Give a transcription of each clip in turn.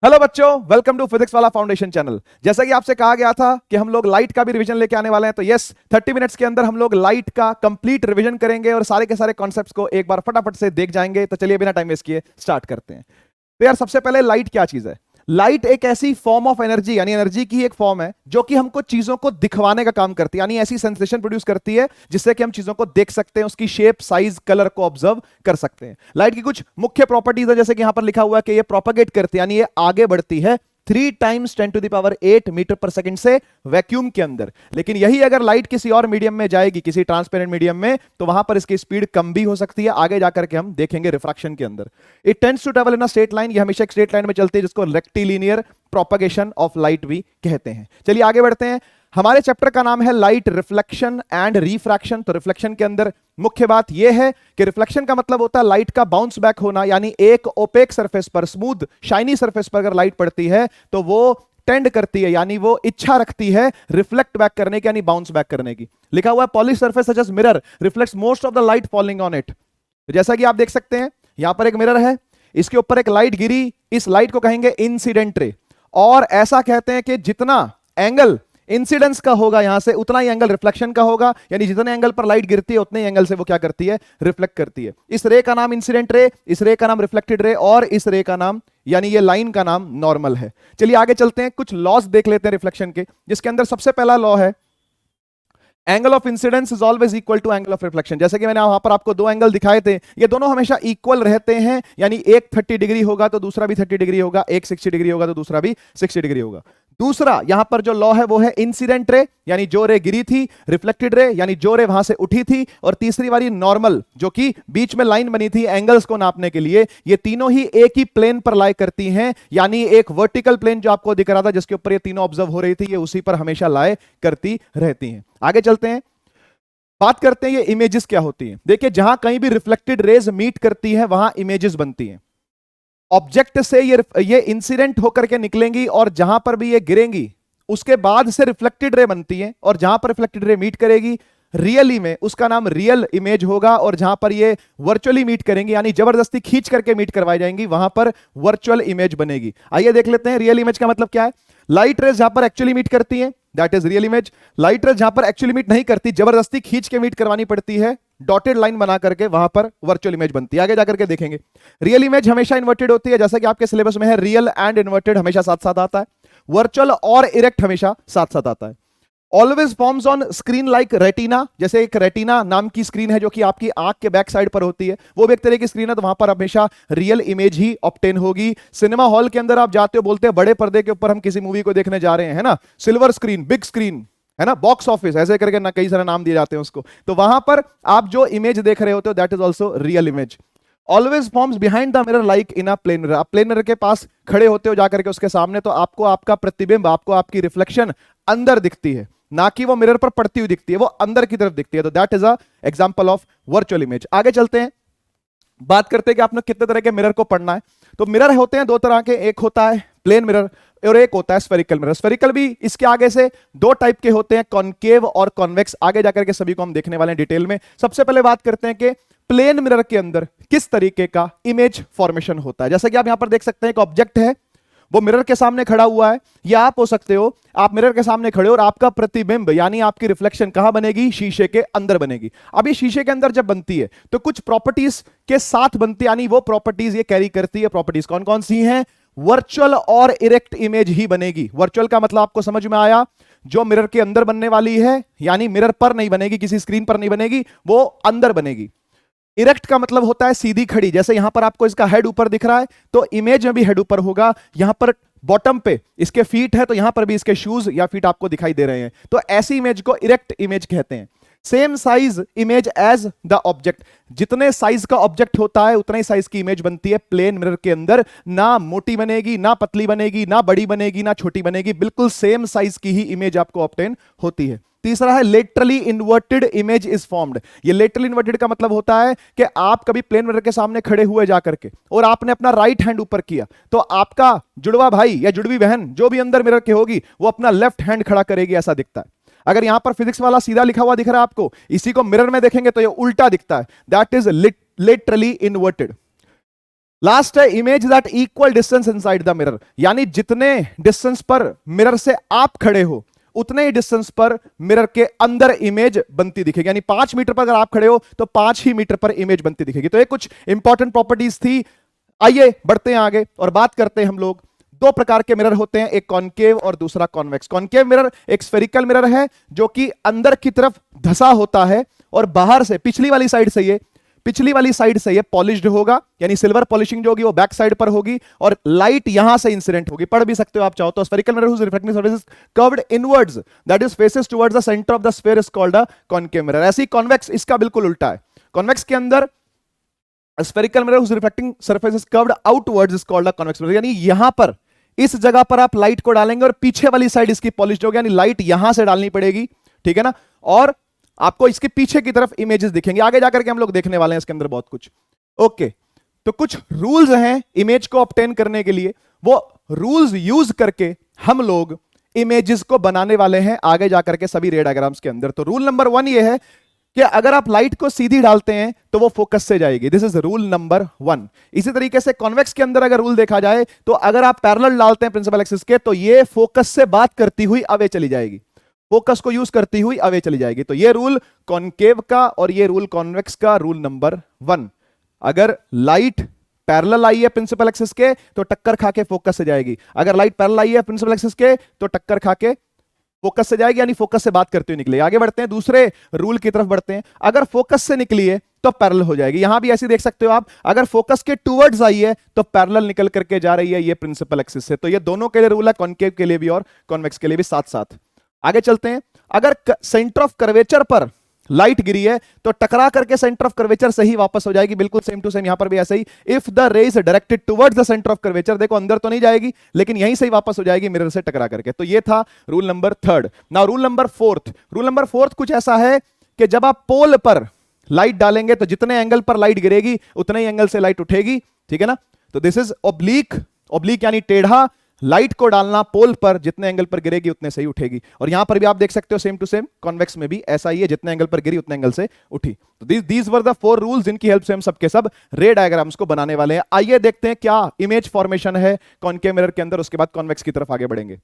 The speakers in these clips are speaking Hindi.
हेलो बच्चों, वेलकम टू फिजिक्स वाला फाउंडेशन चैनल। जैसा कि आपसे कहा गया था कि हम लोग लाइट का भी रिवीजन लेके आने वाले हैं, तो यस 30 मिनट्स के अंदर हम लोग लाइट का कंप्लीट रिवीजन करेंगे और सारे के सारे कॉन्सेप्ट्स को एक बार फटाफट से देख जाएंगे। तो चलिए बिना टाइम वेस्ट किए स्टार्ट करते हैं। तो यार सबसे पहले लाइट क्या चीज है? लाइट एक ऐसी फॉर्म ऑफ एनर्जी यानी एनर्जी की एक फॉर्म है जो कि हमको चीजों को दिखवाने का काम करती है, यानी ऐसी सेंसेशन प्रोड्यूस करती है जिससे कि हम चीजों को देख सकते हैं, उसकी शेप साइज कलर को ऑब्जर्व कर सकते हैं। लाइट की कुछ मुख्य प्रॉपर्टीज है, जैसे कि यहां पर लिखा हुआ है कि ये प्रोपेगेट करती है यानी ये आगे बढ़ती है 3 टाइम्स 10⁸ मीटर पर सेकंड से वैक्यूम के अंदर। लेकिन यही अगर लाइट किसी और मीडियम में जाएगी, किसी ट्रांसपेरेंट मीडियम में, तो वहां पर इसकी स्पीड कम भी हो सकती है। आगे जाकर के हम देखेंगे रिफ्रैक्शन के अंदर। It tends to travel in a straight line, ये हमेशा एक स्ट्रेट लाइन में चलती है, जिसको रेक्टिलिनियर प्रोपगेशन ऑफ लाइट भी कहते हैं। चलिए आगे बढ़ते हैं। हमारे चैप्टर का नाम है लाइट रिफ्लेक्शन एंड रिफ्रैक्शन। तो रिफ्लेक्शन के अंदर मुख्य बात यह है कि रिफ्लेक्शन का मतलब होता है लाइट का बाउंस बैक होना, यानी एक ओपेक सरफेस पर, स्मूथ शाइनी सरफेस पर अगर लाइट पड़ती है तो वो टेंड करती है, यानी वो इच्छा रखती है रिफ्लेक्ट बैक करने की, यानी बाउंस बैक करने की। लिखा हुआ है polish surface such as mirror reflects most of the light falling on it. जैसा कि आप देख सकते हैं यहां पर एक मिरर है, इसके ऊपर एक लाइट गिरी, इस लाइट को कहेंगे इंसिडेंट रे। और ऐसा कहते हैं कि जितना एंगल इंसिडेंस का होगा यहां से, उतना ही एंगल रिफ्लेक्शन का होगा, यानी जितने एंगल पर लाइट गिरती है उतने ही एंगल से वो क्या करती है, रिफ्लेक्ट करती है। इस रे का नाम इंसिडेंट रे, इस रे का नाम रिफ्लेक्टेड रे, और इस रे का नाम यानी ये लाइन का नाम नॉर्मल है। चलिए आगे चलते हैं, कुछ लॉस देख लेते हैं रिफ्लेक्शन के, जिसके अंदर सबसे पहला लॉ है angle of incidence is always equal to angle of reflection. जैसे कि मैंने वहां पर आपको दो एंगल दिखाए थे, ये दोनों हमेशा इक्वल रहते हैं, यानी एक 30 डिग्री होगा तो दूसरा भी 30 डिग्री होगा, एक 60 डिग्री होगा तो दूसरा भी 60 डिग्री होगा। दूसरा यहां पर जो लॉ है वो है इंसिडेंट रे, यानी जो रे गिरी थी, रिफ्लेक्टेड रे यानी जो रे वहां से उठी थी, और तीसरी वाली नॉर्मल, जो कि बीच में लाइन बनी थी एंगल्स को नापने के लिए। ये तीनों ही एक ही प्लेन पर लाई करती हैं, यानी एक वर्टिकल प्लेन जो आपको दिख रहा था जिसके ऊपर ये तीनों ऑब्जर्व हो रही थी, ये उसी पर हमेशा लाई करती रहती हैं। आगे चलते हैं, बात करते हैं ये इमेजेस क्या होती हैं। देखिए जहां कहीं भी रिफ्लेक्टेड रेज मीट करती है वहां इमेजेस बनती हैं। ऑब्जेक्ट से ये इंसिडेंट होकर के निकलेंगी, और जहां पर भी ये गिरेंगी उसके बाद से रिफ्लेक्टेड रे बनती है, और जहां पर रिफ्लेक्टेड रे मीट करेगी रियली में उसका नाम रियल इमेज होगा, और जहां पर ये वर्चुअली मीट करेंगी यानी जबरदस्ती खींच करके मीट करवाई जाएंगी वहां पर वर्चुअल इमेज बनेगी। आइए देख लेते हैं रियल इमेज का मतलब क्या है। लाइट रेज जहां पर एक्चुअली मीट करती है that is real image. Light rays जहां पर एक्चुअली मीट नहीं करती, जबरदस्ती खींच के मीट करवानी पड़ती है, डॉटेड लाइन बना करके वहां पर वर्चुअल इमेज बनती है। आगे जाकर के देखेंगे रियल इमेज हमेशा इन्वर्टेड होती है, जैसा कि आपके सिलेबस में है रियल एंड इन्वर्टेड हमेशा साथ साथ आता है, वर्चुअल और इरेक्ट हमेशा साथ साथ आता है। Always forms on screen like retina, जैसे एक रेटिना नाम की स्क्रीन है जो कि आपकी आंख के बैक साइड पर होती है, वो भी एक तरह की स्क्रीन है, तो वहां पर हमेशा रियल इमेज ही ऑब्टेन होगी। सिनेमा हॉल के अंदर आप जाते हो, बोलते हैं बड़े पर्दे के ऊपर हम किसी मूवी को देखने जा रहे हैं, है ना, सिल्वर स्क्रीन, बिग स्क्रीन, है ना, बॉक्स ऑफिस, ऐसे करके ना कई सारे नाम दिए जाते हैं उसको। तो वहां पर आप जो इमेज देख रहे होते हो that is also real image. Always forms behind the mirror like in a plane mirror, आप प्लेन मिरर के पास खड़े होते हो जाकर के उसके सामने, तो आपको आपका प्रतिबिंब, आपको आपकी रिफ्लेक्शन अंदर दिखती है, ना कि वो मिरर पर पड़ती हुई दिखती है, वो अंदर की तरफ दिखती है। तो that is a example of virtual image. आगे चलते हैं, बात करते हैं कि आपने कितने तरह के मिरर को पढ़ना है। तो मिरर होते हैं दो तरह के, एक होता है प्लेन मिरर और एक होता है स्फेरिकल मिरर। स्फेरिकल भी इसके आगे से दो टाइप के होते हैं, कॉनकेव और कॉन्वेक्स। आगे जाकर के सभी को हम देखने वाले हैं डिटेल में। सबसे पहले बात करते हैं कि प्लेन मिरर के अंदर किस तरीके का इमेज फॉर्मेशन होता है। जैसा कि आप यहां पर देख सकते हैं एक ऑब्जेक्ट है, वो मिरर के सामने खड़ा हुआ है, या आप हो सकते हो, आप मिरर के सामने खड़े हो और आपका प्रतिबिंब यानी आपकी रिफ्लेक्शन कहां बनेगी, शीशे के अंदर बनेगी। अब ये शीशे के अंदर जब बनती है तो कुछ प्रॉपर्टीज के साथ बनती है, यानी वो प्रॉपर्टीज ये कैरी करती है। प्रॉपर्टीज कौन कौन सी हैं? वर्चुअल और इरेक्ट इमेज ही बनेगी। वर्चुअल का मतलब आपको समझ में आया, जो मिरर के अंदर बनने वाली है, यानी मिरर पर नहीं बनेगी, किसी स्क्रीन पर नहीं बनेगी, वो अंदर बनेगी। इरेक्ट का मतलब होता है सीधी खड़ी, जैसे यहां पर आपको इसका हेड ऊपर दिख रहा है तो इमेज में भी हेड ऊपर होगा। यहां पर बॉटम पे इसके फीट है तो यहां पर भी इसके शूज या फीट आपको दिखाई दे रहे हैं, तो ऐसी इमेज को इरेक्ट इमेज कहते हैं। Same size image as the object, जितने साइज का ऑब्जेक्ट होता है उतने साइज की इमेज बनती है प्लेन मिरर के अंदर। ना मोटी बनेगी, ना पतली बनेगी, ना बड़ी बनेगी, ना छोटी बनेगी, बिल्कुल सेम साइज की ही इमेज आपको ऑब्टेन होती है। तीसरा है laterally inverted image is formed. ये लेटरली इन्वर्टेड का मतलब होता है कि आप कभी प्लेन मिरर के सामने खड़े हुए जाकर के और आपने अपना राइट हैंड ऊपर किया, तो आपका जुड़वा भाई या जुड़वी बहन जो भी अंदर मिरर के होगी वो अपना लेफ्ट हैंड खड़ा करेगी, ऐसा दिखता है। अगर यहां पर फिजिक्स वाला सीधा लिखा हुआ दिख रहा है आपको, इसी को मिरर में देखेंगे तो ये उल्टा दिखता है, that is literally inverted. Last है image that equal distance inside the mirror, यानी जितने डिस्टेंस पर मिरर से आप खड़े हो उतने ही डिस्टेंस पर मिरर के अंदर इमेज बनती दिखेगी, यानी 5 मीटर पर अगर आप खड़े हो तो 5 ही मीटर पर इमेज बनती दिखेगी। तो ये कुछ इंपॉर्टेंट प्रॉपर्टीज थी। आइए बढ़ते हैं आगे और बात करते हैं हम लोग। दो प्रकार के मिरर होते हैं, एक कॉनकेव और दूसरा कॉन्वेक्स। कॉनकेव मिरर एक स्फेरिकल मिरर है जो कि अंदर की तरफ धसा होता है और बाहर से पिछली वाली साइड से ये पॉलिश्ड होगा, यानी सिल्वर पॉलिशिंग जो होगी वो बैक साइड पर होगी और लाइट यहां से इंसिडेंट होगी। पढ़ भी सकते हो आप चाहो तो। Spherical mirror whose reflecting surface is curved inwards, that is faces towards the center of the sphere is called a concave mirror। ऐसी कॉन्वेक्स इसका बिल्कुल उल्टा है। कॉन्वेक्स के अंदर spherical mirror whose reflecting surface is curved outwards is called a convex mirror, यानी यहां पर इस जगह पर आप लाइट को डालेंगे और पीछे वाली साइड इसकी पॉलिश्ड होगी, यानी लाइट यहां से डालनी पड़ेगी, ठीक है ना, और आपको इसके पीछे की तरफ इमेजेस दिखेंगे। आगे जाकर के हम लोग देखने वाले हैं इसके अंदर बहुत कुछ। ओके, तो कुछ रूल्स हैं इमेज को ऑब्टेन करने के लिए, वो रूल्स यूज करके हम लोग इमेजेस को बनाने वाले हैं आगे जाकर के सभी रे डायग्राम्स के अंदर। तो रूल नंबर 1 ये है कि अगर आप लाइट को सीधी डालते हैं तो वो फोकस से जाएगी। This is rule number 1। इसी तरीके से कॉन्वेक्स के अंदर अगर रूल देखा जाए तो अगर आप पैरेलल डालते हैं प्रिंसिपल एक्सिस के तो ये फोकस से बात करती हुई अवे चली जाएगी, फोकस को यूज करती हुई अवे चली जाएगी। तो ये रूल कॉनकेव का और ये रूल कॉन्वेक्स का, रूल नंबर 1। अगर लाइट पैरेलल आई है प्रिंसिपल एक्सिस के तो टक्कर खा के फोकस से जाएगी, अगर लाइट पैरेलल आई है प्रिंसिपल एक्सिस के तो टक्कर खा के फोकस से जाएगी, यानी फोकस से बात करते हुए निकलेगी। आगे बढ़ते हैं, दूसरे रूल की तरफ बढ़ते हैं। अगर फोकस से निकली है तो पैरेलल हो जाएगी। यहां भी ऐसे देख सकते हो आप, अगर फोकस के टुवर्ड्स आई है तो पैरेलल निकल करके जा रही है ये प्रिंसिपल एक्सिस से। तो ये दोनों के लिए रूल है, कॉनकेव के लिए भी और कॉन्वेक्स के लिए भी साथ साथ। आगे चलते हैं। अगर सेंटर ऑफ कर्वेचर पर लाइट गिरी है तो टकरा करके सेंटर ऑफ कर्वेचर से ही वापस हो जाएगी, बिल्कुल सेम टू सेम यहां पर भी ऐसा ही। If the ray is directed towards the centre of curvature, देखो अंदर तो नहीं जाएगी लेकिन यहीं से ही वापस हो जाएगी मिरर से टकरा करके। तो ये था rule number 3। Now rule number 4। Rule number 4 कुछ ऐसा है कि जब आप पोल पर लाइट डालेंगे तो जितने एंगल पर लाइट गिरेगी उतने ही एंगल से लाइट उठेगी, ठीक है ना। तो दिस इज ऑब्लिक, ऑब्लिक यानी टेढ़ा लाइट को डालना पोल पर, जितने एंगल पर गिरेगी उतने से ही उठेगी। और यहां पर भी आप देख सकते हो सेम टू सेम कॉन्वेक्स में भी ऐसा ही है, जितने एंगल पर गिरी उतने एंगल से उठी। तो दीज वर द 4 रूल्स जिनकी हेल्प से हम सबके सब रे डायग्राम्स को बनाने वाले हैं। आइए देखते हैं क्या इमेज फॉर्मेशन है कॉनकेव मिरर के अंदर, उसके बाद कॉन्वेक्स की तरफ आगे बढ़ेंगे।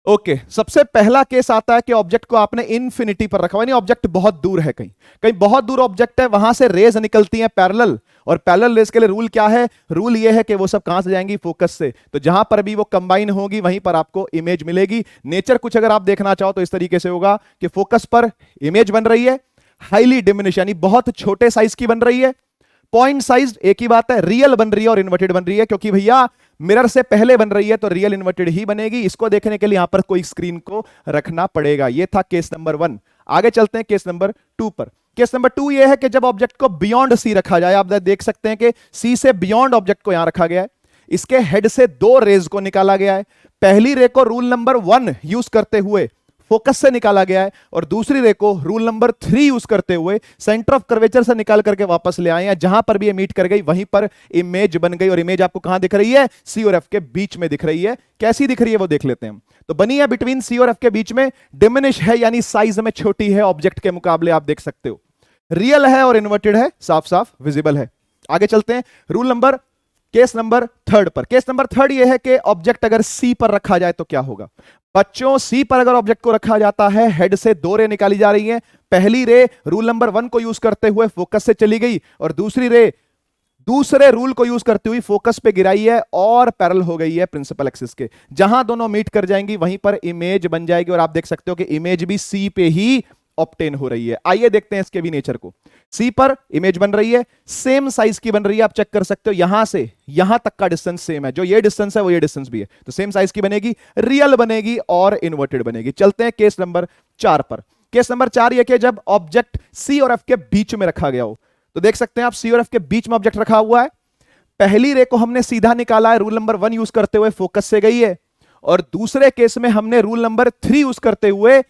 ओके, सबसे पहला केस आता है कि ऑब्जेक्ट को आपने इन्फिनिटी पर रखा हुआ, यानी ऑब्जेक्ट बहुत दूर है, कहीं बहुत दूर ऑब्जेक्ट है, वहां से रेज निकलती हैं पैरेलल। और पैरेलल रेज के लिए रूल क्या है? रूल ये है कि वो सब कहां से जाएंगी? फोकस से। तो जहां पर भी वो कंबाइन होगी वहीं पर आपको इमेज मिलेगी। नेचर कुछ अगर आप देखना चाहो तो इस तरीके से होगा कि फोकस पर इमेज बन रही है, हाईली डिमिनिश यानी बहुत छोटे साइज की बन रही है, पॉइंट साइज एक ही बात है, रियल बन रही है और इन्वर्टेड बन रही है, क्योंकि भैया मिरर से पहले बन रही है तो रियल इन्वर्टेड ही बनेगी। इसको देखने के लिए यहां पर कोई स्क्रीन को रखना पड़ेगा। यह था केस नंबर 1। आगे चलते हैं केस नंबर 2 पर। केस नंबर 2 यह है कि जब ऑब्जेक्ट को बियॉन्ड सी रखा जाए, आप देख सकते हैं कि सी से बियॉन्ड ऑब्जेक्ट को यहां रखा गया है, इसके हेड से 2 रेज को निकाला गया है। पहली रे को रूल नंबर 1 यूज करते हुए फोकस से निकाला गया है और दूसरी रे को रूल नंबर 3 यूज करते हुए सेंटर ऑफ कर्वेचर से निकाल करके वापस ले आए हैं। जहां पर भी ये मीट कर गई वहीं पर इमेज बन गई। और इमेज आपको कहां दिख रही है? सी और एफ के बीच में दिख रही है। कैसी दिख रही है वो देख लेते हैं। तो बनी है बिटवीन सी और एफ के बीच में, डिमिनिश है यानी साइज में छोटी है ऑब्जेक्ट के मुकाबले, आप देख सकते हो। रियल है और इन्वर्टेड है, साफ साफ विजिबल है। आगे चलते हैं केस नंबर 3 पर। केस नंबर 3 यह है कि ऑब्जेक्ट अगर सी पर रखा जाए तो क्या होगा? बच्चों, सी पर अगर ऑब्जेक्ट को रखा जाता है, हेड से 2 रे निकाली जा रही हैं। पहली रे रूल नंबर 1 को यूज करते हुए फोकस से चली गई और दूसरी रे दूसरे रूल को यूज करते हुए फोकस पे गिराई है और पैरेलल हो गई है प्रिंसिपल एक्सिस के। जहां दोनों मीट कर जाएंगी वहीं पर इमेज बन जाएगी और आप देख सकते हो कि इमेज भी सी पे ही ऑब्टेन हो रही है। आइए देखते हैं इसके भी नेचर को। सी पर इमेज बन रही है, सेम साइज की बन रही है, आप चेक कर सकते हो, यहां से यहां तक का डिस्टेंस सेम है, जो ये डिस्टेंस है वो ये डिस्टेंस भी है, तो सेम साइज की बनेगी, रियल बनेगी और इन्वर्टेड बनेगी। चलते हैं केस नंबर 4 पर। केस नंबर 4 यह कि जब ऑब्जेक्ट सी और एफ के बीच में रखा गया हो, तो देख सकते हैं आप सी और एफ के बीच में ऑब्जेक्ट रखा हुआ है। पहली रे को हमने सीधा निकाला है, रूल नंबर 1 यूज करते हुए फोकस से गई है, और दूसरे केस में हमने रूल नंबर 3 यूज करते हुए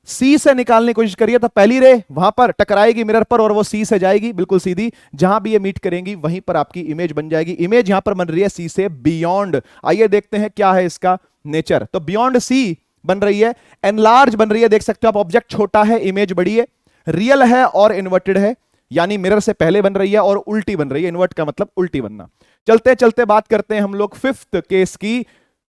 सी से निकालने की कोशिश करिए। तो पहली रे वहां पर टकराएगी मिरर पर और वो सी से जाएगी बिल्कुल सीधी, जहां भी ये मीट करेंगी वहीं पर आपकी इमेज बन जाएगी। इमेज यहां पर बन रही है सी से बियॉन्ड। आइए देखते हैं क्या है इसका नेचर। तो बियॉन्ड सी बन रही है, एनलार्ज बन रही है, देख सकते हो आप, ऑब्जेक्ट छोटा है, इमेज बड़ी है, रियल है और इन्वर्टेड है, यानी मिरर से पहले बन रही है और उल्टी बन रही है। इन्वर्ट का मतलब उल्टी बनना। चलते चलते बात करते हैं हम लोग फिफ्थ केस की।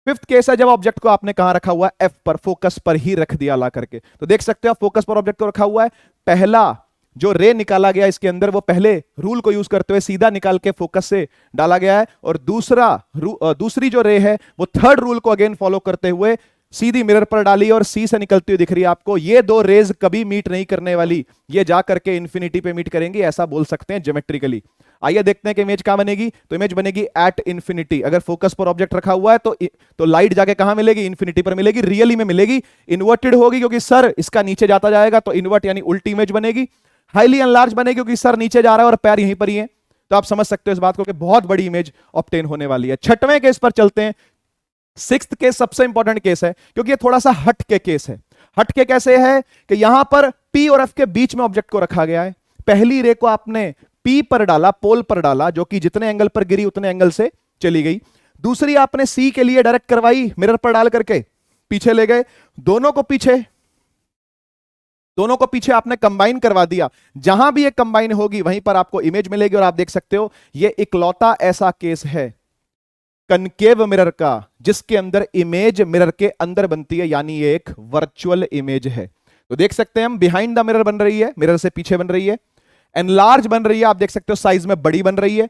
फिफ्थ केस है जब ऑब्जेक्ट को आपने कहां रखा हुआ है, एफ पर, फोकस पर ही रख दिया ला करके। तो देख सकते हो आप फोकस पर ऑब्जेक्ट को रखा हुआ है। पहला जो रे निकाला गया इसके अंदर वो पहले रूल को यूज करते हुए सीधा निकाल के फोकस से डाला गया है, और दूसरी जो रे है वो थर्ड रूल को अगेन फॉलो करते हुए सीधी मिरर पर डाली और सी से निकलती हुई दिख रही है आपको। ये दो रेज कभी मीट नहीं करने वाली, ये जा करके इंफिनिटी पे मीट करेंगी, ऐसा बोल सकते हैं ज्योमेट्रिकली। आइए देखते हैं कि इमेज कहां बनेगी। तो इमेज बनेगी एट इंफिनिटी। अगर फोकस पर ऑब्जेक्ट रखा हुआ है तो लाइट जाके कहां मिलेगी, इंफिनिटी पर मिलेगी, रियली में मिलेगी। इन्वर्टेड होगी क्योंकि सर इसका नीचे जाता जाएगा, तो इन्वर्ट यानी उल्टी इमेज बनेगी। हाईली एनलार्ज बनेगी क्योंकि सर नीचे जा रहा है और पैर यहीं पर ही है। तो आप समझ सकते हो इस बात को कि बहुत बड़ी इमेज ऑब्टेन होने वाली है। छठवें केस पर चलते हैं। सिक्स्थ केस सबसे इंपॉर्टेंट केस है क्योंकि ये थोड़ा सा हट के केस है। हट के कैसे है कि यहां पर पी और एफ के बीच में ऑब्जेक्ट को रखा गया है। पहली रे को आपने पी पर डाला, पोल पर डाला, जो कि जितने एंगल पर गिरी उतने एंगल से चली गई। दूसरी आपने सी के लिए डायरेक्ट करवाई, मिरर पर डाल करके पीछे ले गए। दोनों को पीछे आपने कंबाइन करवा दिया। जहां भी ये कंबाइन होगी वहीं पर आपको इमेज मिलेगी। और आप देख सकते हो ये इकलौता ऐसा केस है कनकेव मिरर का जिसके अंदर इमेज मिरर के अंदर बनती है, यानी ये एक वर्चुअल इमेज है। तो देख सकते हैं हम बिहाइंड द मिरर बन रही है, मिरर से पीछे बन रही है, एनलार्ज बन रही है, आप देख सकते हो साइज में बड़ी बन रही है,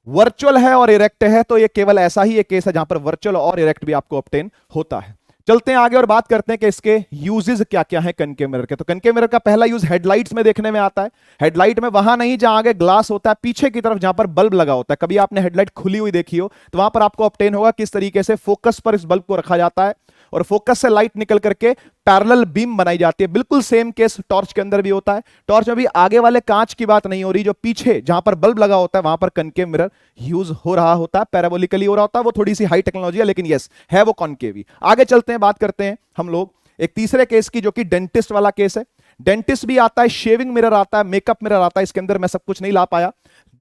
वर्चुअल है और इरेक्ट है। तो ये केवल ऐसा ही एक केस है जहां पर वर्चुअल और इरेक्ट भी आपको ऑब्टेन होता है। चलते हैं आगे और बात करते हैं कि इसके यूजेस क्या क्या हैं कनकेव मिरर के। तो कनकेव मिरर का पहला यूज हेडलाइट्स में देखने में आता है। हेडलाइट में वहां नहीं जहां आगे ग्लास होता है, पीछे की तरफ जहां पर बल्ब लगा होता है। कभी आपने हेडलाइट खुली हुई देखी हो तो वहां पर आपको ऑब्टेन होगा किस तरीके से फोकस पर इस बल्ब को रखा जाता है और फोकस से लाइट निकल करके पैरेलल बीम बनाई जाती है। बिल्कुल सेम केस टॉर्च के अंदर भी होता है। टॉर्च में भी आगे वाले कांच की बात नहीं हो रही, जो पीछे जहां पर बल्ब लगा होता है वहां पर कनकेव मिरर यूज हो रहा होता है, पैराबोलिकली हो रहा होता है। वो थोड़ी सी हाई टेक्नोलॉजी है लेकिन यस है वो कॉनकेव ही। आगे चलते हैं, बात करते हैं हम लोग एक तीसरे केस की जो कि डेंटिस्ट वाला केस है। डेंटिस्ट भी आता है, शेविंग मिरर आता है, मेकअप मिरर आता है। इसके अंदर मैं सब कुछ नहीं ला पाया।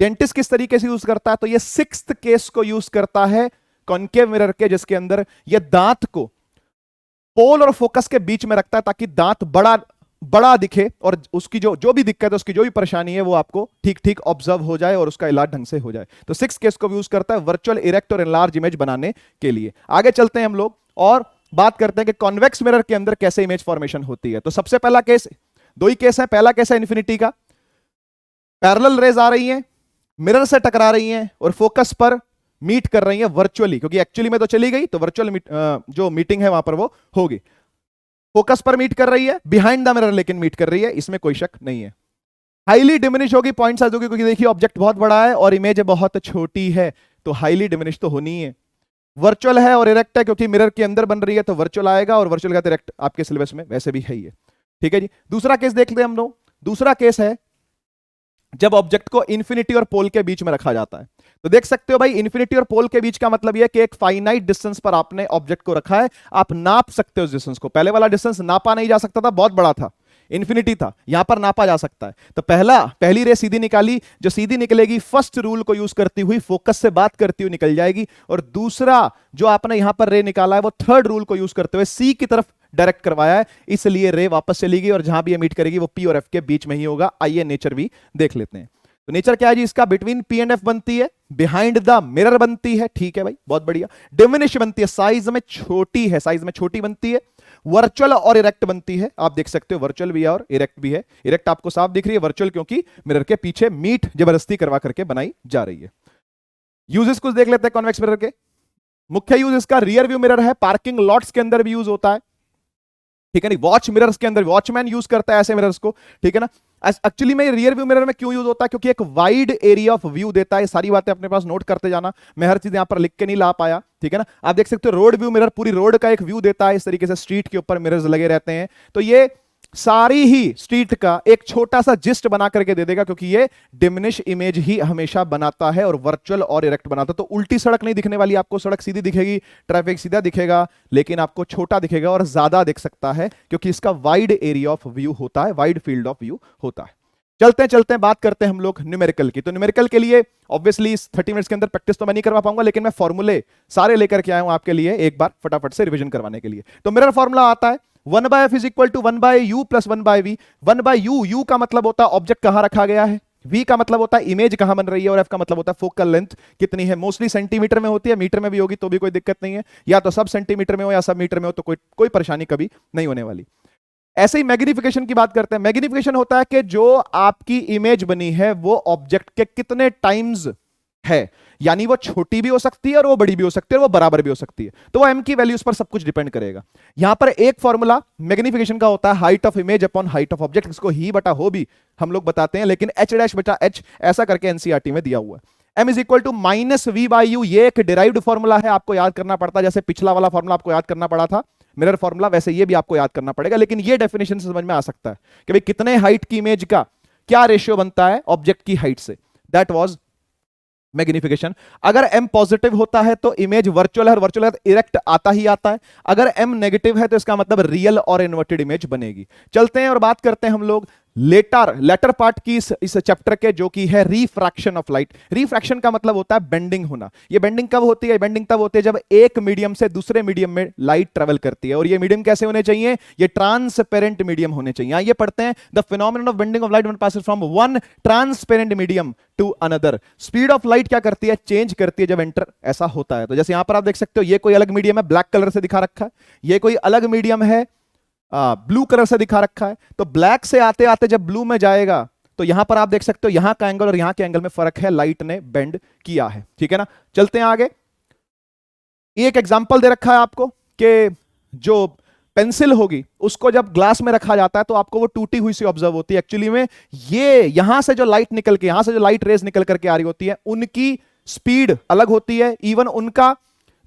डेंटिस्ट किस तरीके से यूज करता है, तो ये सिक्स्थ केस को यूज करता है कॉनकेव मिरर के, जिसके अंदर ये दांत को पोल और फोकस के बीच में रखता है ताकि दांत बड़ा दिखे और उसकी जो भी दिक्कत है, उसकी जो भी परेशानी है वो आपको ठीक ठीक ऑब्जर्व हो जाए और उसका इलाज ढंग से हो जाए। तो सिक्स केस को भी यूज करता है वर्चुअल, इरेक्ट और एनलार्ज इमेज बनाने के लिए। आगे चलते हैं हम लोग और बात करते हैं कि कॉन्वेक्स मिरर के अंदर कैसे इमेज फॉर्मेशन होती है। तो सबसे पहला केस, दो ही केस है। पहला केस है इन्फिनिटी का, पैरेलल रेज आ रही हैं, मिरर से टकरा रही हैं और फोकस पर मीट कर रही है वर्चुअली, क्योंकि एक्चुअली में तो चली गई तो वर्चुअल जो मीटिंग है वहां पर वो होगी। फोकस पर मीट कर रही है, बिहाइंड द मिरर लेकिन मीट कर रही है, इसमें कोई शक नहीं है। हाईली डिमिनिश होगी, पॉइंट साइज होगी, क्योंकि देखिए ऑब्जेक्ट बहुत बड़ा है और इमेज बहुत छोटी है, तो हाईली डिमिनिश तो होनी है। वर्चुअल है और इरेक्ट है क्योंकि मिरर के अंदर बन रही है, तो वर्चुअल आएगा, और वर्चुअल का इरेक्ट आपके सिलेबस में वैसे भी है ही है। ठीक है जी। दूसरा केस देख लेते हैं हम लोग। दूसरा केस है जब ऑब्जेक्ट को इन्फिनिटी और पोल के बीच में रखा जाता है। तो देख सकते हो भाई, इन्फिनिटी और पोल के बीच का मतलब यह कि एक फाइनाइट डिस्टेंस पर आपने ऑब्जेक्ट को रखा है, आप नाप सकते हो उस डिस्टेंस को। पहले वाला डिस्टेंस नापा नहीं जा सकता था, बहुत बड़ा था, इन्फिनिटी था, यहां पर नापा जा सकता है। तो पहली रे सीधी निकाली, जो सीधी निकलेगी फर्स्ट रूल को यूज करती हुई फोकस से बात करती हुई निकल जाएगी, और दूसरा जो आपने यहां पर रे निकाला है वो थर्ड रूल को यूज करते हुए सी की तरफ डायरेक्ट करवाया है, इसलिए रे वापस चलेगी और जहां भी ये मीट करेगी वो पी और एफ के बीच में ही होगा। आइए नेचर भी देख लेते हैं। तो नेचर क्या है जी इसका, बिटवीन पी एंड एफ बनती है, बिहाइंड द मिरर बनती है, ठीक है भाई बहुत बढ़िया। डिमिनिश बनती है, साइज में छोटी है, साइज में छोटी बनती है। वर्चुअल और इरेक्ट बनती है, आप देख सकते हो वर्चुअल भी है और इरेक्ट भी है। इरेक्ट आपको साफ दिख रही है, वर्चुअल क्योंकि मिरर के पीछे मीट जबरदस्ती करवा करके बनाई जा रही है। यूजेस कुछ देख लेते हैं कॉन्वेक्स मिरर के। मुख्य यूज इसका रियर व्यू मिरर है, पार्किंग लॉट्स के अंदर भी यूज होता है, ठीक है नहीं, वॉच मिरर्स के अंदर वॉचमैन यूज करता है ऐसे मिरर्स को, ठीक है ना। एक्चुअली में रियर व्यू मिरर में क्यों यूज होता है, क्योंकि एक वाइड एरिया ऑफ व्यू देता है। सारी बातें अपने पास नोट करते जाना, मैं हर चीज यहां पर लिख के नहीं ला पाया, ठीक है ना। आप देख सकते हो रोड व्यू मिरर पूरी रोड का एक व्यू देता है, इस तरीके से स्ट्रीट के ऊपर मिरर्स लगे रहते हैं, तो ये सारी ही स्ट्रीट का एक छोटा सा जिस्ट बना करके दे देगा, क्योंकि ये डिमिनिश इमेज ही हमेशा बनाता है और वर्चुअल और इरेक्ट बनाता है। तो उल्टी सड़क नहीं दिखने वाली आपको, सड़क सीधी दिखेगी, ट्रैफिक सीधा दिखेगा, लेकिन आपको छोटा दिखेगा और ज्यादा दिख सकता है क्योंकि इसका वाइड एरिया ऑफ व्यू होता है, वाइड फील्ड ऑफ व्यू होता है। चलते हैं बात करते हैं हम लोग न्यूमेरिकल की। तो न्यूमेरिकल के लिए ऑब्वियसली इस 30 मिनट्स के अंदर प्रैक्टिस तो मैं नहीं करवा पाऊंगा, लेकिन मैं फॉर्मूले सारे लेकर के आया हूं आपके लिए एक बार फटाफट से रिवीजन करवाने के लिए। तो मिरर फॉर्मूला आता है 1/f is equal to 1/u plus 1/v। 1/u, u का मतलब होता है ऑब्जेक्ट कहां रखा गया है, V का मतलब होता है इमेज कहां बन रही है, और F का मतलब होता है फोकल लेंथ कितनी है। मोस्टली सेंटीमीटर में होती है, मीटर में भी होगी तो भी कोई दिक्कत नहीं है, या तो सब सेंटीमीटर में हो या सब मीटर में हो तो कोई परेशानी कभी नहीं होने वाली। ऐसे ही मैग्निफिकेशन की बात करते हैं। मैग्निफिकेशन होता है कि जो आपकी इमेज बनी है वो ऑब्जेक्ट के कितने टाइम्स है, यानी वो छोटी भी हो सकती है और वो बड़ी भी हो सकती है और वो बराबर भी हो सकती है, तो वो m की वैल्यूज पर सब कुछ डिपेंड करेगा। यहां पर एक फॉर्मूला मैग्निफिकेशन का होता है height of image upon height of object, इसको ही बटा हो भी हम लोग बताते हैं, लेकिन h डैश बटा h ऐसा करके एनसीईआरटी में दिया हुआ है। m is equal to minus V by U, ये एक डिराइव्ड फॉर्मूला है, आपको याद करना पड़ता है। जैसे पिछला वाला फॉर्मूला आपको याद करना पड़ा था मिरर फॉर्मूला, वैसे ये भी आपको याद करना पड़ेगा, लेकिन ये डेफिनेशन से समझ में आ सकता है कि भाई कितने हाइट की इमेज का क्या रेशियो बनता है ऑब्जेक्ट की हाइट से। That was magnification. अगर m पॉजिटिव होता है तो इमेज वर्चुअल है, और वर्चुअल इरेक्ट आता ही आता है। अगर m नेगेटिव है तो इसका मतलब रियल और इन्वर्टेड इमेज बनेगी। चलते हैं और बात करते हैं हम लोग लेटर पार्ट की इस चैप्टर के, जो कि है रिफ्रैक्शन ऑफ लाइट। रिफ्रैक्शन का मतलब होता है बेंडिंग होना। ये बेंडिंग कब होती है? बेंडिंग तब होती है जब एक मीडियम से दूसरे मीडियम में लाइट ट्रेवल करती है, और ये मीडियम कैसे होने चाहिए? ये ट्रांसपेरेंट मीडियम होने चाहिए। ये पढ़ते हैं the phenomenon of bending of light when passes from one transparent medium to another. Speed of light क्या करती है? चेंज करती है जब एंटर ऐसा होता है। तो जैसे यहां पर आप देख सकते हो, ये कोई अलग मीडियम है, ब्लैक कलर से दिखा रखा है, ये कोई अलग मीडियम है, ब्लू कलर से दिखा रखा है। तो ब्लैक से आते आते जब ब्लू में जाएगा तो यहां पर आप देख सकते हो यहां का एंगल और यहां के एंगल में फर्क है, लाइट ने बेंड किया है। ठीक है ना? चलते हैं आगे। एक एग्जांपल दे रखा है आपको कि जो पेंसिल होगी उसको जब ग्लास में रखा जाता है तो आपको वो टूटी हुई सी ऑब्जर्व होती है। एक्चुअली में ये यहां से जो लाइट निकल के, यहां से जो लाइट रेज निकल करके आ रही होती है, उनकी स्पीड अलग होती है, इवन उनका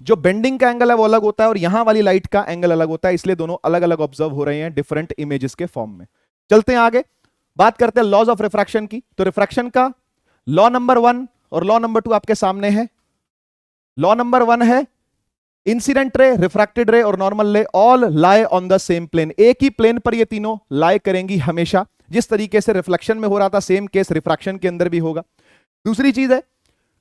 जो बेंडिंग का एंगल है वो अलग होता है, और यहां वाली लाइट का एंगल अलग होता है। इसलिए दोनों अलग अलग ऑब्जर्व हो रहे हैं डिफरेंट इमेजेस के फॉर्म में। चलते हैं आगे, बात करते हैं लॉज ऑफ रिफ्रैक्शन की। तो रिफ्रैक्शन का लॉ नंबर 1 और लॉ नंबर 2 आपके सामने है। लॉ नंबर 1 है इंसिडेंट रे, रिफ्रैक्टेड रे और normal ray all lie on the same plane. एक ही प्लेन पर ये तीनों लाई करेंगी हमेशा। जिस तरीके से रिफ्लेक्शन में हो रहा था सेम केस रिफ्रैक्शन के अंदर भी होगा। दूसरी चीज है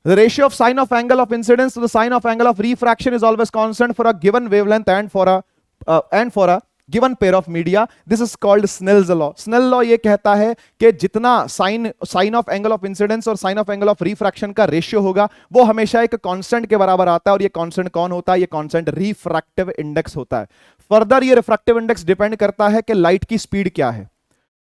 the ratio of sine of angle of incidence to the sine of angle of refraction is always constant for a given wavelength and for a given pair of media. This is called Snell's law. Snell law ये कहता है कि जितना sine of angle of incidence और sine of angle of refraction का रेशियो होगा वो हमेशा एक कांस्टेंट के बराबर आता है, और ये कांस्टेंट कौन होता है? ये कांस्टेंट रिफ्रैक्टिव इंडेक्स होता है। फर्दर ये रिफ्रैक्टिव इंडेक्स डिपेंड करता है कि लाइट की स्पीड क्या है,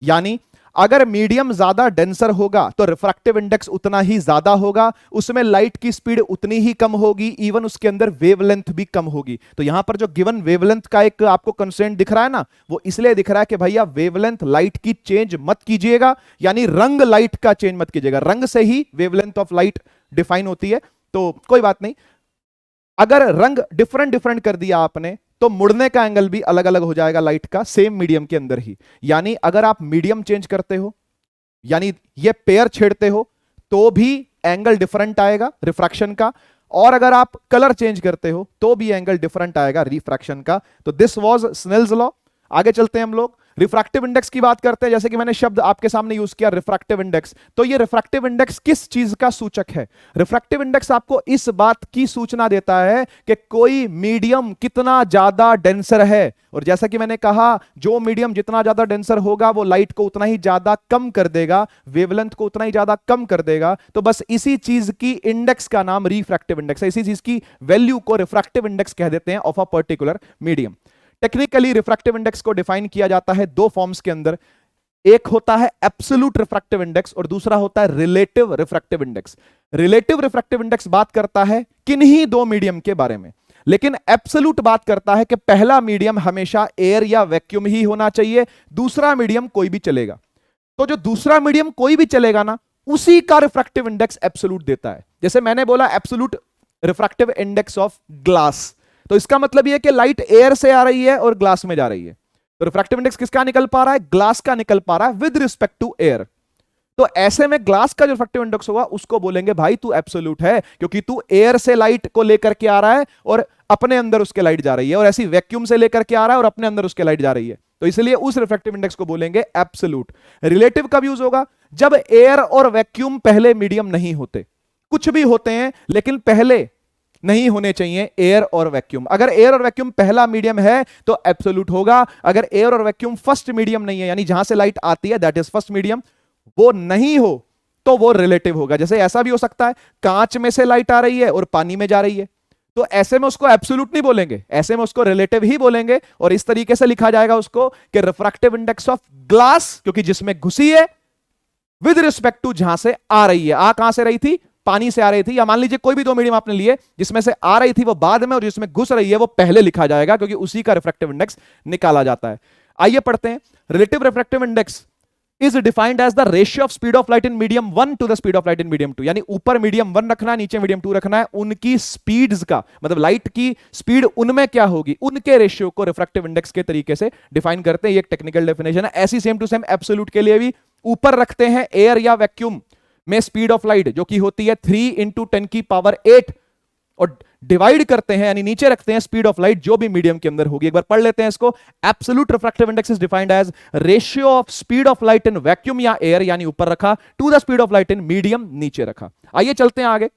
यानी अगर मीडियम ज्यादा डेंसर होगा तो रिफ्रैक्टिव इंडेक्स उतना ही ज्यादा होगा, उसमें लाइट की स्पीड उतनी ही कम होगी, इवन उसके अंदर वेवलेंथ भी कम होगी। तो यहां पर जो गिवन वेवलेंथ का एक आपको कंस्ट्रेंट दिख रहा है ना, वो इसलिए दिख रहा है कि भैया वेवलेंथ लाइट की चेंज मत कीजिएगा, यानी रंग लाइट का चेंज मत कीजिएगा। रंग से ही वेवलेंथ ऑफ लाइट डिफाइन होती है, तो कोई बात नहीं। अगर रंग डिफरेंट कर दिया आपने तो मुड़ने का एंगल भी अलग अलग हो जाएगा लाइट का, सेम मीडियम के अंदर ही। यानी अगर आप मीडियम चेंज करते हो, यानी ये पेयर छेड़ते हो, तो भी एंगल डिफरेंट आएगा रिफ्रैक्शन का, और अगर आप कलर चेंज करते हो तो भी एंगल डिफरेंट आएगा रिफ्रैक्शन का। तो दिस वाज स्नेल्स लॉ। आगे चलते हैं हम लोग, रिफ्रैक्टिव इंडेक्स की बात करते हैं। जैसे कि मैंने शब्द आपके सामने यूज किया रिफ्रैक्टिव इंडेक्स, तो ये रिफ्रैक्टिव इंडेक्स किस चीज का सूचक है? रिफ्रैक्टिव इंडेक्स आपको इस बात की सूचना देता है कि कोई मीडियम कितना ज्यादा डेंसर है, और जैसा कि मैंने कहा जो मीडियम जितना ज्यादा डेंसर होगा वो लाइट को उतना ही ज्यादा कम कर देगा, वेवलेंथ को उतना ही ज्यादा कम कर देगा। तो बस इसी चीज की इंडेक्स का नाम रिफ्रैक्टिव इंडेक्स है, इसी चीज की वैल्यू को रिफ्रैक्टिव इंडेक्स कह देते हैं of a particular medium. Technically refractive index को डिफाइन किया जाता है दो फॉर्म्स के अंदर, एक होता है एब्सोल्यूट रिफ्रैक्टिव इंडेक्स और दूसरा होता है relative refractive index. Relative refractive index बात करता है किन्हीं दो मीडियम के बारे में, लेकिन एब्सोल्यूट बात करता है कि पहला मीडियम हमेशा एयर या वैक्यूम ही होना चाहिए, दूसरा मीडियम कोई भी चलेगा। तो जो दूसरा मीडियम कोई भी चलेगा ना, उसी का रिफ्रैक्टिव इंडेक्स एब्सोल्यूट देता है। जैसे मैंने बोला absolute refractive index of glass, तो इसका मतलब यह कि लाइट एयर से आ रही है और ग्लास में जा रही है, तो रिफ्रैक्टिव इंडेक्स किसका निकल पा रहा है? ग्लास का निकल पा रहा है विद रिस्पेक्ट टू एयर। तो ऐसे में ग्लास का जो रिफ्रैक्टिव इंडेक्स होगा उसको बोलेंगे भाई तू एब्सोल्यूट है, क्योंकि तू एयर से लाइट को लेकर के आ रहा है और अपने अंदर उसके लाइट जा रही है, और ऐसी वैक्यूम से लेकर के आ रहा है और अपने अंदर उसके लाइट जा रही है, तो इसलिए उस रिफ्रैक्टिव इंडेक्स को बोलेंगे एब्सोल्यूट। रिलेटिव कब यूज होगा? जब एयर और वैक्यूम पहले मीडियम नहीं होते, कुछ भी होते हैं लेकिन पहले नहीं होने चाहिए एयर और वैक्यूम। अगर एयर और वैक्यूम पहला मीडियम है तो एब्सोल्यूट होगा। अगर एयर और वैक्यूम फर्स्ट मीडियम नहीं है, यानी जहां से लाइट आती है दैट इज फर्स्ट मीडियम, वो नहीं हो तो वो रिलेटिव होगा। जैसे ऐसा भी हो सकता है कांच में से लाइट आ रही है और पानी में जा रही है, तो ऐसे में उसको एब्सोल्यूट नहीं बोलेंगे, ऐसे में उसको रिलेटिव ही बोलेंगे। और इस तरीके से लिखा जाएगा उसको कि रिफ्रैक्टिव इंडेक्स ऑफ ग्लास, क्योंकि जिसमें घुसी है, विद रिस्पेक्ट टू जहां से आ रही है। आ कहां से रही थी? पानी से आ रही थी, या मान लीजिए कोई भी दो मीडियम आपने लिए, जिसमें से आ रही थी वो बाद में और जिसमें घुस रही है वो पहले लिखा जाएगा, क्योंकि उसी का रिफ्रैक्टिव इंडेक्स निकाला जाता है। आइए पढ़ते हैं। Relative refractive index is defined as the ratio of speed of light in medium 1 to the speed of light in medium 2, यानी ऊपर मीडियम 1 रखना है, नीचे मीडियम 2 रखना है, उनकी स्पीड्स का मतलब लाइट की स्पीड उनमें क्या होगी, उनके रेशियो को रिफ्रैक्टिव इंडेक्स के तरीके से डिफाइन करते हैं। ये एक टेक्निकल डेफिनेशन है। ऐसी सेम टू सेम एब्सोल्यूट के लिए भी ऊपर रखते हैं एयर या वैक्यूम में स्पीड ऑफ लाइट जो कि होती है 3 × 10⁸, और डिवाइड करते हैं यानी नीचे रखते हैं स्पीड ऑफ लाइट जो भी मीडियम के अंदर होगी। एक बार पढ़ लेते हैं इसको। Absolute refractive index is defined as ratio of speed of light in vacuum या एयर, यानी ऊपर रखा, to the speed of light in medium, नीचे रखा। आइए चलते हैं आगे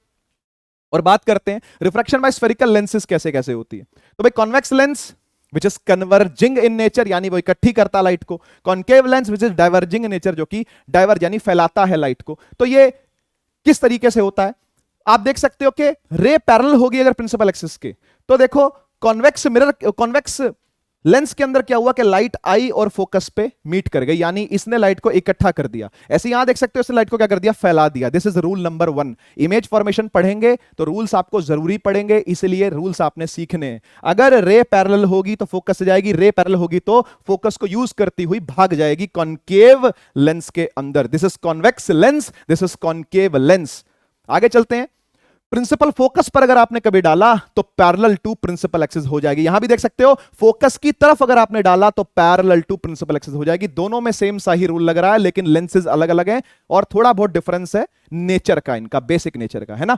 और बात करते हैं रिफ्रैक्शन बाय स्फेरिकल लेंसेज कैसे कैसे होती है। तो भाई convex lens which is converging in nature, यानी वो इकट्ठी करता लाइट को। Concave lens which is diverging in nature, जो कि डाइवर्ज यानी फैलाता है लाइट को। तो ये किस तरीके से होता है? आप देख सकते हो कि रे पैरेलल होगी अगर प्रिंसिपल एक्सिस के, तो देखो कॉन्वेक्स मिरर, कॉन्वेक्स लेंस के अंदर क्या हुआ कि लाइट आई और फोकस पे मीट कर गई, यानी इसने लाइट को इकट्ठा कर दिया। ऐसे यहां देख सकते हो इसने लाइट को क्या कर दिया, फैला दिया। This is rule number 1। Image formation पढ़ेंगे तो रूल्स आपको जरूरी पढ़ेंगे, इसलिए रूल्स आपने सीखने हैं। अगर रे पैरेलल होगी तो फोकस से जाएगी, रे पैरेलल होगी तो फोकस को यूज करती हुई भाग जाएगी कॉन्केव लेंस के अंदर। This is convex lens, this is concave lens. आगे चलते हैं। प्रिंसिपल फोकस पर अगर आपने कभी डाला तो पैरेलल टू प्रिंसिपल एक्सिस हो जाएगी। यहां भी देख सकते हो फोकस की तरफ अगर आपने डाला तो पैरेलल टू प्रिंसिपल एक्सिस हो जाएगी। दोनों में सेम सा ही रूल लग रहा है, लेकिन लेंसेज अलग अलग हैं और थोड़ा बहुत डिफरेंस है नेचर का, इनका बेसिक नेचर का, है ना।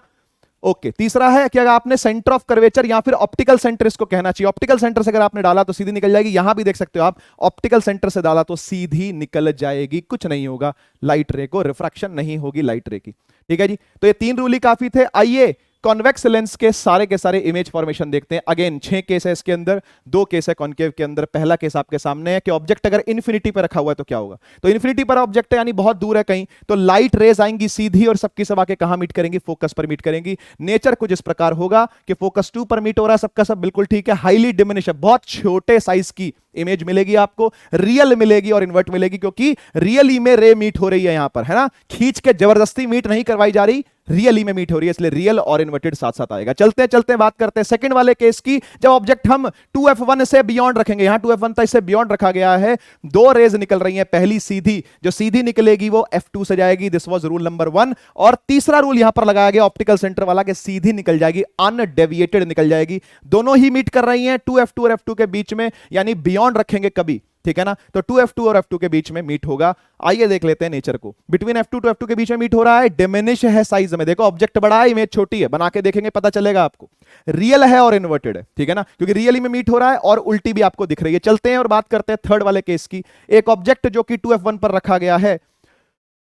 ओके, तीसरा है कि अगर आपने सेंटर ऑफ कर्वेचर या फिर ऑप्टिकल सेंटर इसको कहना चाहिए, ऑप्टिकल सेंटर से अगर आपने डाला तो सीधी निकल जाएगी। यहां भी देख सकते हो आप ऑप्टिकल सेंटर से डाला तो सीधी निकल जाएगी, कुछ नहीं होगा लाइट रे को, रिफ्रैक्शन नहीं होगी लाइट रे की। ठीक है जी, तो ये 3 रूल ही काफी थे। आइए कॉन्वेक्स लेंस के सारे इमेज फॉर्मेशन देखते हैं। अगेन 6 केस है इसके अंदर, 2 केस है कॉन्केव के अंदर। पहला केस आपके सामने है कि ऑब्जेक्ट अगर इन्फिनिटी पर रखा हुआ है तो क्या होगा। तो इन्फिनिटी पर ऑब्जेक्ट है यानी बहुत दूर है कहीं, तो लाइट रेज आएंगी सीधी और सबकी सब आके कहां मीट करेंगी, फोकस पर मीट करेंगी। नेचर कुछ इस प्रकार होगा कि फोकस 2 पर मीट हो रहा है, सबका सब बिल्कुल ठीक है। हाईली डिमिनिश है, बहुत छोटे साइज की इमेज मिलेगी आपको, रियल मिलेगी और इन्वर्ट मिलेगी, क्योंकि रियली में रे मीट हो रही है यहां पर, है ना। खींच के जबरदस्ती मीट नहीं करवाई जा रही, रियली में मीट हो रही है, इसलिए रियल और इन्वर्टेड साथ साथ आएगा। चलते चलते बात करते हैं सेकंड वाले केस की, जब ऑब्जेक्ट हम 2f1 से बियॉन्ड रखेंगे। यहां 2f1 था, इससे बियॉन्ड रखा गया है। 2 रेज निकल रही हैं, पहली सीधी, जो सीधी निकलेगी वो f2 से जाएगी। This was rule number 1। और तीसरा रूल यहां पर लगाया गया ऑप्टिकल सेंटर वाला कि सीधी निकल जाएगी, अनडेविएटेड निकल जाएगी। दोनों ही मीट कर रही हैं 2f2 और f2 के बीच में, यानी बियॉन्ड रखेंगे कभी, ठीक है ना। तो 2f2 और f2 के बीच में मीट होगा। आइए देख लेते हैं नेचर को। बिटवीन f2 टू f2 के बीच में मीट हो रहा है, डिमिनिश है साइज में। देखो ऑब्जेक्ट बड़ा है, इमेज छोटी है, बना के देखेंगे पता चलेगा आपको। रियल है और इन्वर्टेड है, ठीक है ना, क्योंकि रियली में मीट हो रहा है और उल्टी भी आपको दिख रही है। चलते हैं और बात करते हैं थर्ड वाले केस की। एक ऑब्जेक्ट जो कि 2f1 पर रखा गया है,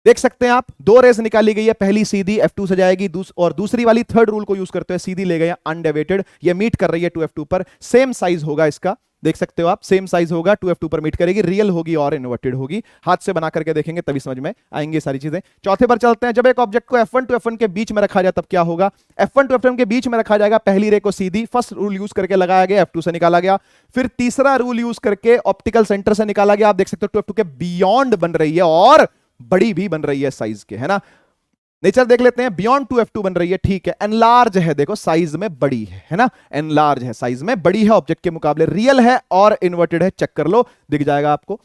देख सकते हैं आप 2 रेज निकाली गई है, पहली सीधी f2 से जाएगी और दूसरी वाली थर्ड रूल को यूज करते हुए सीधी ले गए अनडेविएटेड। ये मीट कर रही है 2f2 पर, सेम साइज होगा इसका, देख सकते हो आप, सेम साइज होगा, 2f2 पर मीट करेगी, रियल होगी और इन्वर्टेड होगी। हाथ से बना करके देखेंगे तभी समझ में आएंगे सारी चीजें। चौथे पर चलते हैं। जब एक ऑब्जेक्ट को f1 टू f1 के बीच में रखा जाए तब क्या होगा। f1 टू f1 के बीच में रखा जाएगा, पहली रे को सीधी फर्स्ट रूल यूज करके लगाया गया, f2 से निकाला गया। फिर तीसरा रूल यूज करके ऑप्टिकल सेंटर से निकाला गया। आप देख सकते हो 2f2 के बियॉन्ड बन रही है और बड़ी भी बन रही है साइज के, है ना। नेचर देख लेते हैं, बियॉन्ड 2f2 बन रही है, ठीक है। एनलार्ज है, देखो साइज में बड़ी है ना, एनलार्ज है, साइज में बड़ी है ऑब्जेक्ट के मुकाबले। रियल है और इन्वर्टेड है, चेक कर लो, दिख जाएगा आपको।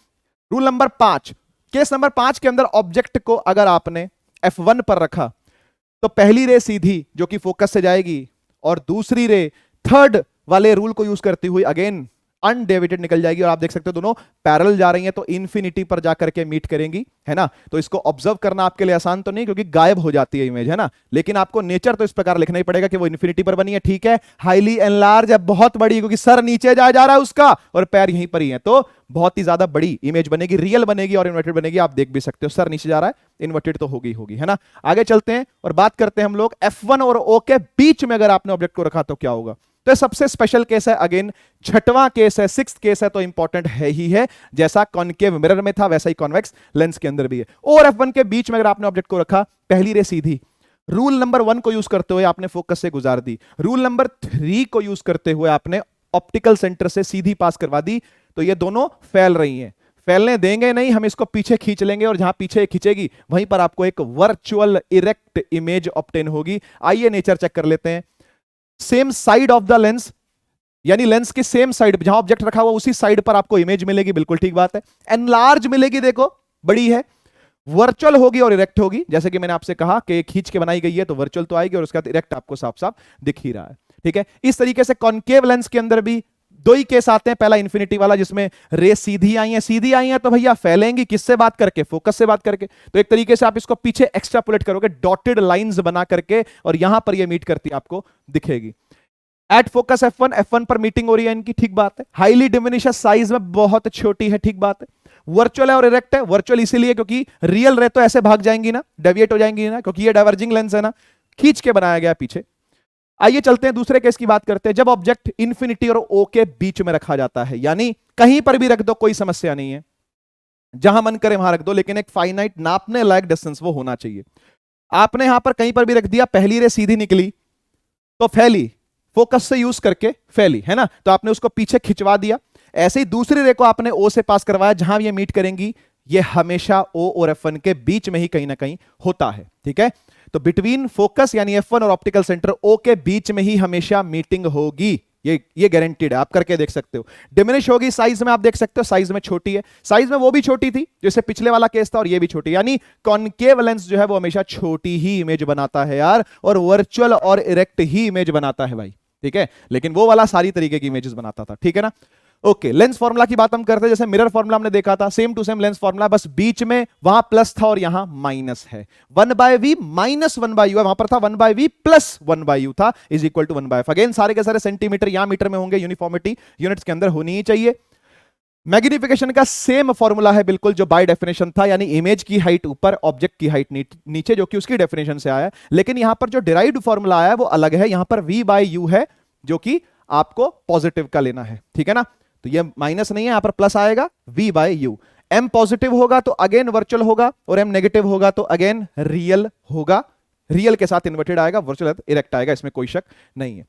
रूल नंबर 5, केस नंबर 5 के अंदर ऑब्जेक्ट को अगर आपने f1 पर रखा तो पहली रे सीधी जो कि फोकस से जाएगी और दूसरी रे थर्ड वाले रूल को यूज करती हुई अगेन अनडेविएटेड निकल जाएगी। और आप देख सकते हो दोनों पैरेलल जा रही हैं, तो इन्फिनिटी पर जाकर के मीट करेंगी, है ना। तो इसको ऑब्जर्व करना आपके लिए आसान तो नहीं, क्योंकि गायब हो जाती है इमेज, है ना। लेकिन आपको नेचर तो इस प्रकार लिखना ही पड़ेगा कि वो इन्फिनिटी पर बनी है, ठीक है। हाईली एनलार्ज है, बहुत बड़ी, क्योंकि सर नीचे जा रहा है उसका और पैर यहीं पर ही है, तो बहुत ही ज्यादा बड़ी इमेज बनेगी, रियल बनेगी और इन्वर्टेड बनेगी। आप देख भी सकते हो सर नीचे जा रहा है, इन्वर्टेड तो होगी है ना। आगे चलते हैं और बात करते हैं हम लोग f1 और o के बीच में अगर आपने ऑब्जेक्ट को रखा तो क्या होगा। तो सबसे स्पेशल केस है, अगेन छठवां केस है, सिक्स्थ केस है, तो इंपॉर्टेंट है ही है। जैसा कॉनकेव मिरर में था वैसा ही कॉन्वेक्स लेंस के अंदर भी है। O और F1 के बीच में अगर आपने ऑब्जेक्ट को रखा, पहली रे सीधी, रूल नंबर 1 को यूज करते हुए आपने फोकस से गुजार दी, रूल नंबर 3 को यूज करते हुए आपने ऑप्टिकल सेंटर से सीधी पास करवा दी, तो ये दोनों फैल रही हैं। फैलने देंगे नहीं, हम इसको पीछे खींच लेंगे और जहां पीछे खींचेगी वहीं पर आपको एक वर्चुअल इरेक्ट इमेज ऑब्टेन होगी। आइए नेचर चेक कर लेते हैं। Same side of the lens, यानी लेंस की सेम साइड, जहां ऑब्जेक्ट रखा हुआ उसी साइड पर आपको इमेज मिलेगी, बिल्कुल ठीक बात है। एनलार्ज मिलेगी, देखो बड़ी है, वर्चुअल होगी और इरेक्ट होगी। जैसे कि मैंने आपसे कहा कि खींच के बनाई गई है तो वर्चुअल तो आएगी और उसके बाद इरेक्ट आपको साफ साफ दिख ही रहा है, ठीक है। इस तरीके से कॉनकेव लेंस के अंदर भी दो ही केस आते हैं। पहला इंफिनिटी वाला जिसमें रे सीधी आई है, सीधी आई है तो भैया फैलेंगी किससे बात करके, फोकस से बात करके। तो एक तरीके से आप इसको पीछे एक्स्ट्रापोलेट करोगे डॉटेड लाइंस बना करके, और यहां पर ये मीट करती आपको दिखेगी। एट फोकस F1 पर मीटिंग हो रही है इनकी, ठीक बात है। हाईली डिमिनिशस साइज में बहुत छोटी है, ठीक बात है। वर्चुअल है और इरेक्ट है, वर्चुअल इसीलिए क्योंकि रियल रे तो ऐसे भाग जाएंगी ना, डेविएट हो जाएंगी ना, क्योंकि ये डाइवर्जिंग लेंस है ना, खींच के बनाया गया पीछे। आइए चलते हैं दूसरे केस की बात करते हैं। जब ऑब्जेक्ट इंफिनिटी और O के बीच में रखा जाता है, यानी कहीं पर भी रख दो कोई समस्या नहीं है, जहां मन करे वहां रख दो, लेकिन एक फाइनाइट नापने लायक डिस्टेंस वो होना चाहिए। आपने यहां पर कहीं पर भी रख दिया, पहली रे सीधी निकली तो फैली, फोकस से यूज करके फैली, है ना, तो आपने उसको पीछे खिंचवा दिया। ऐसे ही दूसरी रे को आपने O से पास करवाया, जहां ये मीट करेंगी ये हमेशा O और F1 के बीच में ही कहीं ना कहीं होता है, ठीक है। तो बिटवीन फोकस यानी F1 और ऑप्टिकल सेंटर O के बीच में ही हमेशा मीटिंग होगी, ये गारंटीड है, आप करके देख सकते हो। डिमिनिश होगी साइज में, आप देख सकते हो साइज में छोटी है, साइज में वो भी छोटी थी जैसे पिछले वाला केस था, और ये भी छोटी, यानी कॉनकेव लेंस जो है वो हमेशा छोटी ही इमेज बनाता है यार, और वर्चुअल और इरेक्ट ही इमेज बनाता है भाई, ठीक है। लेकिन वो वाला सारी तरीके की इमेजेस बनाता था, ठीक है ना। ओके, लेंस फॉर्मूला की बात हम करते हैं, जैसे मिरर फॉर्मूला हमने देखा था, same to same lens formula, बस बीच में वहां प्लस था और यहां माइनस है। 1/v माइनस 1/u है, वहां पर था 1/v प्लस 1/u था, is equal to 1/f। Again सारे के सारे सेंटीमीटर यहां मीटर में होंगे, यूनिफॉर्मिटी यूनिट्स के अंदर होनी ही चाहिए। मैग्निफिकेशन का सेम फॉर्मूला है बिल्कुल जो बाय डेफिनेशन था, यानी इमेज की हाइट ऊपर, ऑब्जेक्ट की हाइट नीचे, जो कि उसकी डेफिनेशन से आया है। लेकिन यहां पर जो डिराइव्ड फॉर्मूला आया है वो अलग है, यहां पर v/u है जो कि आपको पॉजिटिव का लेना है, ठीक है ना। तो ये माइनस नहीं है, यहां पर प्लस आएगा, v/u। m पॉजिटिव होगा तो अगेन वर्चुअल होगा, और m नेगेटिव होगा तो अगेन रियल होगा, रियल के साथ इन्वर्टेड आएगा, वर्चुअल इरेक्ट आएगा, इसमें कोई शक नहीं है।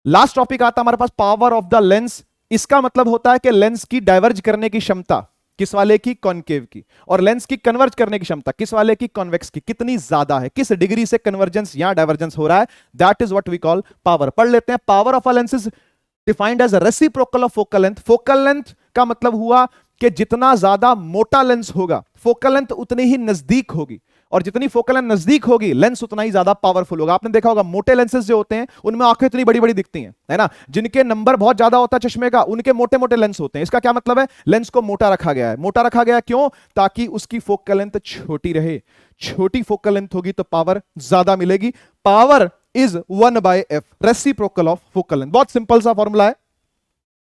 लास्ट टॉपिक आता हमारे पास पावर ऑफ द लेंस। इसका मतलब होता है कि लेंस की डाइवर्ज करने की क्षमता किस वाले की, कॉनकेव की, और लेंस की कन्वर्ज करने की क्षमता किस वाले की, कॉन्वेक्स की, कितनी ज्यादा है, किस डिग्री से कन्वर्जेंस या डाइवर्जेंस हो रहा है, that is what we call power. पढ़ लेते हैं। Power of a lens is defined as reciprocal of focal length. Focal length का मतलब हुआ कि जितना ज्यादा मोटा लेंस होगा फोकल लेंथ उतनी ही नजदीक होगी, और जितनी फोकल लेंथ नजदीक होगी लेंस उतना ही ज्यादा पावरफुल होगा। आपने देखा होगा मोटे लेंसेज जो होते हैं उनमें आंखें इतनी बड़ी बड़ी दिखती हैं, है ना, जिनके नंबर बहुत ज्यादा होता है चश्मे का उनके मोटे मोटे लेंस होते हैं। इसका क्या मतलब है, लेंस को मोटा रखा गया है। मोटा रखा गया क्यों, ताकि उसकी फोकल लेंथ छोटी रहे। छोटी फोकल लेंथ होगी तो पावर ज्यादा मिलेगी। Power is 1/f, reciprocal of focal length. बहुत सिंपल सा फॉर्मूला है।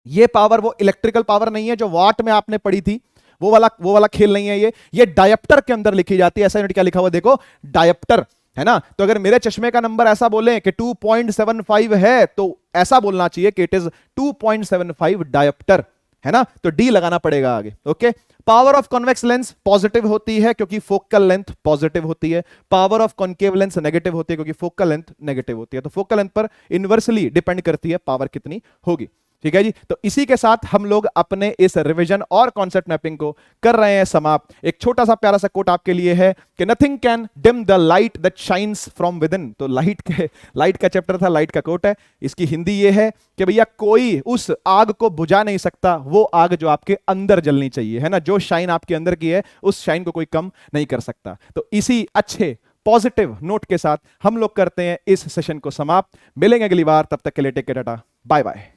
ये पावर वो इलेक्ट्रिकल पावर नहीं है जो वाट में आपने पढ़ी थी, वो वाला खेल नहीं है। ये डायप्टर के अंदर लिखी जाती है। ऐसा यूनिट क्या लिखा हुआ देखो, डायप्टर, है ना। तो अगर मेरे चश्मे का नंबर ऐसा बोले कि 2.75 है तो ऐसा बोलना चाहिए कि इट इज 2.75 डायप्टर, है ना। तो डी लगाना पड़ेगा आगे, okay. Power of convex lens positive होती है क्योंकि फोकल लेंथ पॉजिटिव होती है। Power of concave lens negative होती है क्योंकि फोकल लेंथ नेगेटिव होती है। तो फोकल लेंथ पर इनवर्सली डिपेंड करती है पावर कितनी होगी, ठीक है जी। तो इसी के साथ हम लोग अपने इस रिवीजन और कॉन्सेप्ट मैपिंग को कर रहे हैं समाप्त। एक छोटा सा प्यारा सा कोट आपके लिए है कि nothing can dim the light that shines from with in. तो लाइट का चैप्टर था, लाइट का कोट है। इसकी हिंदी ये है कि भैया कोई उस आग को बुझा नहीं सकता, वो आग जो आपके अंदर जलनी चाहिए, है ना। जो शाइन आपके अंदर की है उस शाइन को कोई कम नहीं कर सकता। तो इसी अच्छे पॉजिटिव नोट के साथ हम लोग करते हैं इस सेशन को समाप्त। मिलेंगे अगली बार, तब तक के लिए take care, tata, bye bye.